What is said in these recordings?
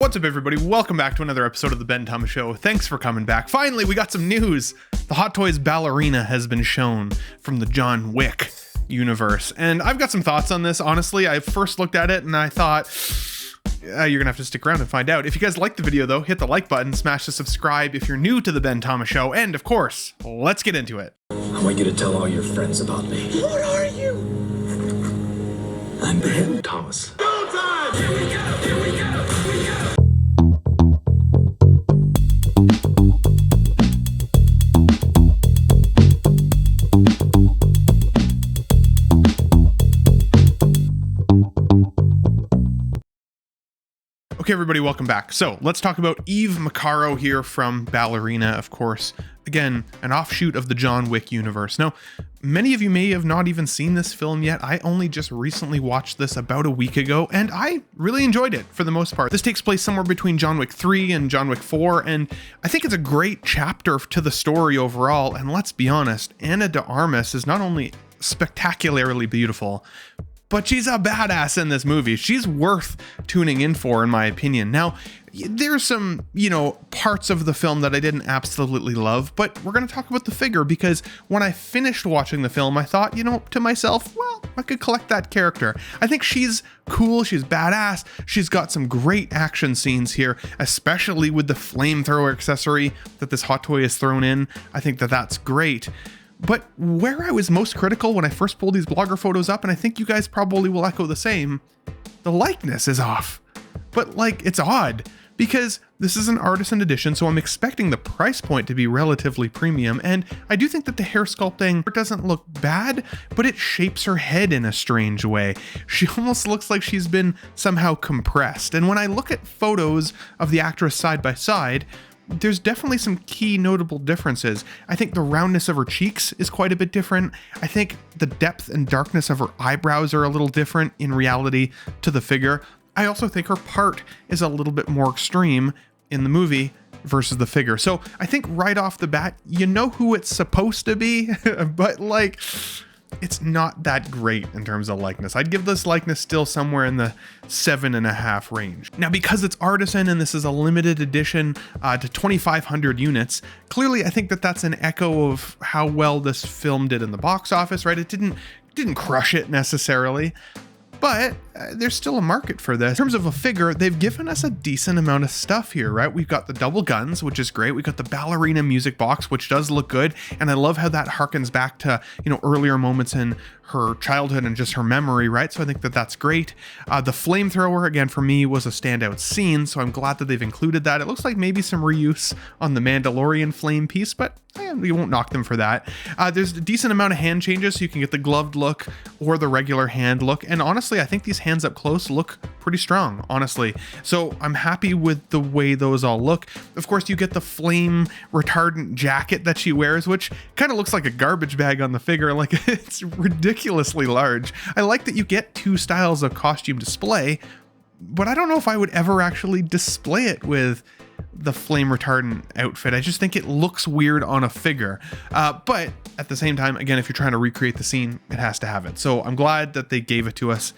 What's up, everybody? Welcome back to another episode of the Ben Thomas Show. Thanks for coming back. Finally, we got some news. The Hot Toys Ballerina has been shown from the John Wick universe. And I've got some thoughts on this. Honestly, I first looked at it and I thought, you're gonna have to stick around and find out. If you guys like the video though, hit the like button, smash the subscribe if you're new to the Ben Thomas Show, and of course, let's get into it. I want you to tell all your friends about me. What are you? I'm Ben Thomas. Go time! Here we go, here we go, here we go! Okay, everybody, welcome back. So let's talk about Eve Macaro here from Ballerina, of course. Again, an offshoot of the John Wick universe. Now, many of you may have not even seen this film yet. I only just recently watched this about a week ago, and I really enjoyed it for the most part. This takes place somewhere between John Wick 3 and John Wick 4, and I think it's a great chapter to the story overall. And let's be honest, Ana de Armas is not only spectacularly beautiful, but she's a badass in this movie. She's worth tuning in for, in my opinion. Now, there's some, parts of the film that I didn't absolutely love, but we're going to talk about the figure because when I finished watching the film, I thought, to myself, well, I could collect that character. I think she's cool. She's badass. She's got some great action scenes here, especially with the flamethrower accessory that this hot toy is thrown in. I think that that's great. But where I was most critical when I first pulled these blogger photos up, and I think you guys probably will echo the same, the likeness is off. But it's odd because this is an Artisan edition, so I'm expecting the price point to be relatively premium. And I do think that the hair sculpting doesn't look bad, but it shapes her head in a strange way. She almost looks like she's been somehow compressed. And when I look at photos of the actress side by side, there's definitely some key notable differences. I think the roundness of her cheeks is quite a bit different. I think the depth and darkness of her eyebrows are a little different in reality to the figure. I also think her part is a little bit more extreme in the movie versus the figure. So I think right off the bat, you know who it's supposed to be, but it's not that great in terms of likeness. I'd give this likeness still somewhere in the 7.5 range. Now, because it's Artisan and this is a limited edition to 2,500 units, clearly I think that that's an echo of how well this film did in the box office, right? It didn't crush it necessarily, but there's still a market for this. In terms of a figure, they've given us a decent amount of stuff here, right? We've got the double guns, which is great. We've got the Ballerina music box, which does look good. And I love how that harkens back to, earlier moments in her childhood and just her memory, right? So I think that that's great. The flamethrower, again, for me, was a standout scene. So I'm glad that they've included that. It looks like maybe some reuse on the Mandalorian flame piece, but we won't knock them for that. There's a decent amount of hand changes, so you can get the gloved look or the regular hand look. And honestly, I think these hands up close look pretty strong, honestly. So I'm happy with the way those all look. Of course, you get the flame retardant jacket that she wears, which kind of looks like a garbage bag on the figure. It's ridiculously large. I like that you get two styles of costume display, but I don't know if I would ever actually display it with the flame retardant outfit. I just think it looks weird on a figure. But at the same time, again, if you're trying to recreate the scene, it has to have it. So I'm glad that they gave it to us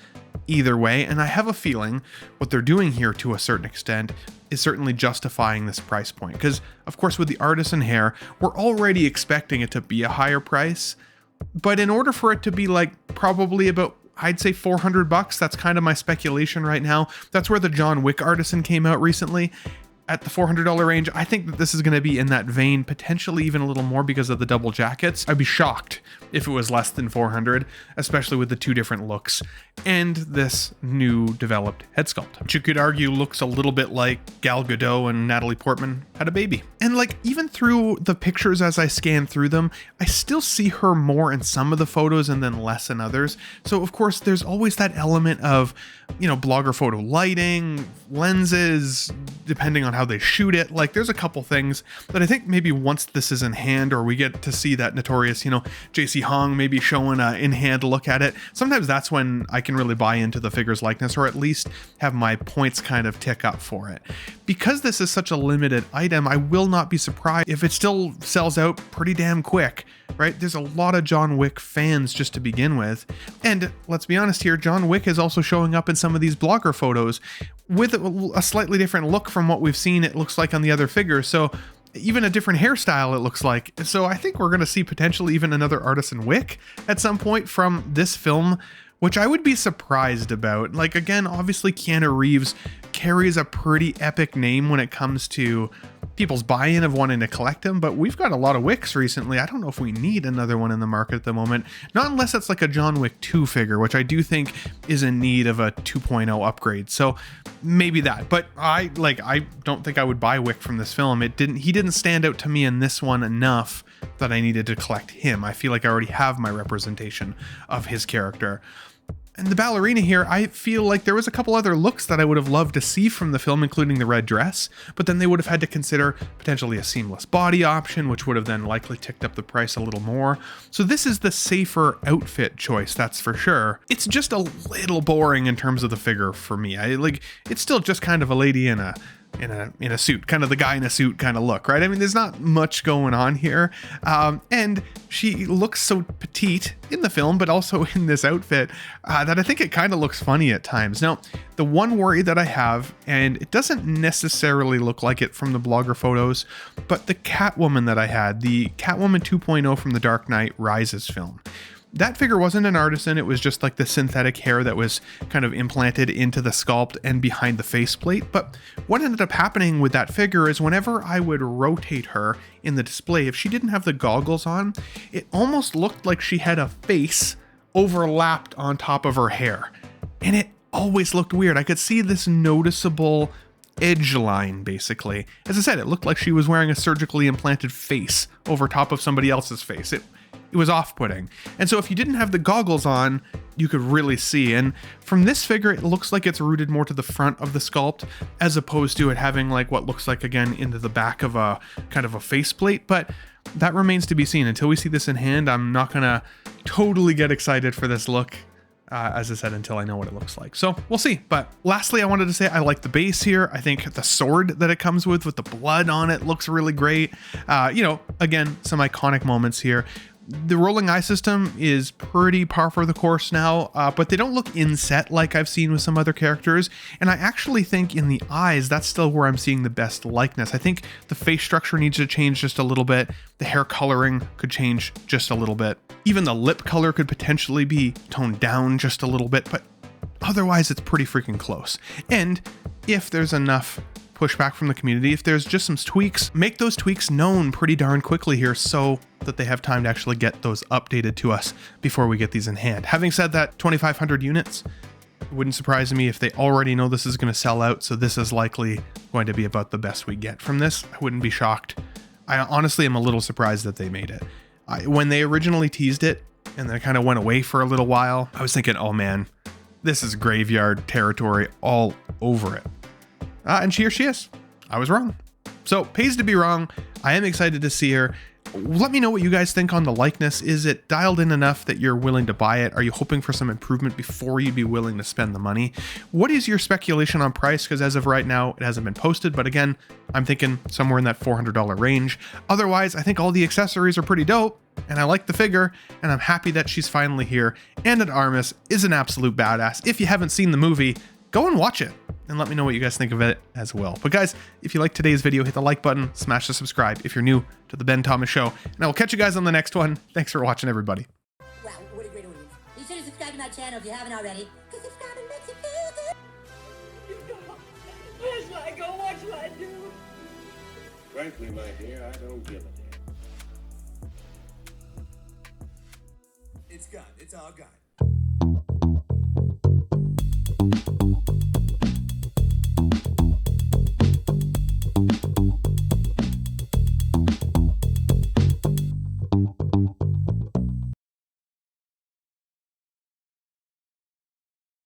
either way. And I have a feeling what they're doing here to a certain extent is certainly justifying this price point. Because of course, with the Artisan hair, we're already expecting it to be a higher price. But in order for it to be probably about, I'd say $400, that's kind of my speculation right now. That's where the John Wick Artisan came out recently. At the $400 range, I think that this is going to be in that vein, potentially even a little more because of the double jackets. I'd be shocked if it was less than 400, especially with the two different looks and this new developed head sculpt, which you could argue looks a little bit like Gal Gadot and Natalie Portman had a baby. And even through the pictures as I scan through them, I still see her more in some of the photos and then less in others. So of course, there's always that element of, blogger photo lighting, lenses, depending on how they shoot it. There's a couple things that I think maybe once this is in hand, or we get to see that notorious, JC Hong maybe showing a in-hand look at it, sometimes that's when I can really buy into the figure's likeness, or at least have my points kind of tick up for it. Because this is such a limited item, item, I will not be surprised if it still sells out pretty damn quick, right? There's a lot of John Wick fans just to begin with. And let's be honest here, John Wick is also showing up in some of these blogger photos with a slightly different look from what we've seen it looks like on the other figures. So even a different hairstyle, it looks like. So I think we're going to see potentially even another Artisan Wick at some point from this film, which I would be surprised about. Like, again, obviously Keanu Reeves carries a pretty epic name when it comes to people's buy-in of wanting to collect him, but we've got a lot of Wicks recently. I don't know if we need another one in the market at the moment, not unless it's like a John Wick 2 figure, which I do think is in need of a 2.0 upgrade. So maybe that, but I don't think I would buy Wick from this film. He didn't stand out to me in this one enough that I needed to collect him. I feel like I already have my representation of his character. And the ballerina here, I feel like there was a couple other looks that I would have loved to see from the film, including the red dress, but then they would have had to consider potentially a seamless body option, which would have then likely ticked up the price a little more. So this is the safer outfit choice, that's for sure. It's just a little boring in terms of the figure for me. It's still just kind of a lady in a suit, kind of the guy in a suit kind of look, right? I mean, there's not much going on here. And she looks so petite in the film, but also in this outfit, that I think it kind of looks funny at times. Now, the one worry that I have, and it doesn't necessarily look like it from the blogger photos, but the Catwoman that I had, the Catwoman 2.0 from the Dark Knight Rises film. That figure wasn't an Artisan, it was just like the synthetic hair that was kind of implanted into the sculpt and behind the faceplate. But what ended up happening with that figure is whenever I would rotate her in the display, if she didn't have the goggles on, it almost looked like she had a face overlapped on top of her hair. And it always looked weird. I could see this noticeable edge line, basically. As I said, it looked like she was wearing a surgically implanted face over top of somebody else's face. It was off-putting. And so if you didn't have the goggles on, you could really see. And from this figure, it looks like it's rooted more to the front of the sculpt, as opposed to it having like what looks like, again, into the back of a kind of a faceplate. But that remains to be seen. Until we see this in hand, I'm not gonna totally get excited for this look, as I said, until I know what it looks like. So we'll see. But lastly, I wanted to say I like the base here. I think the sword that it comes with the blood on it looks really great. Again, some iconic moments here. The rolling eye system is pretty par for the course now, but they don't look inset like I've seen with some other characters. And I actually think in the eyes, that's still where I'm seeing the best likeness. I think the face structure needs to change just a little bit. The hair coloring could change just a little bit. Even the lip color could potentially be toned down just a little bit, but otherwise it's pretty freaking close. And if there's enough pushback from the community, if there's just some tweaks, make those tweaks known pretty darn quickly here so that they have time to actually get those updated to us before we get these in hand. Having said that, 2,500 units, it wouldn't surprise me if they already know this is going to sell out, so this is likely going to be about the best we get from this. I wouldn't be shocked. I honestly am a little surprised that they made it. When they originally teased it and then it kind of went away for a little while, I was thinking, oh man, this is graveyard territory all over it. And here she is. I was wrong. So pays to be wrong. I am excited to see her. Let me know what you guys think on the likeness. Is it dialed in enough that you're willing to buy it? Are you hoping for some improvement before you'd be willing to spend the money? What is your speculation on price? Because as of right now, it hasn't been posted. But again, I'm thinking somewhere in that $400 range. Otherwise, I think all the accessories are pretty dope. And I like the figure. And I'm happy that she's finally here. And that Armis is an absolute badass. If you haven't seen the movie, go and watch it and let me know what you guys think of it as well. But guys, if you liked today's video, hit the like button, smash the subscribe if you're new to the Ben Thomas Show, and I will catch you guys on the next one. Thanks for watching, everybody. Wow, what a great audience. Be sure to subscribe to my channel if you haven't already, because subscribing makes you feel good. Where shall I go? What shall I do? Frankly, my dear, I don't give a damn. It's gone. It's all gone.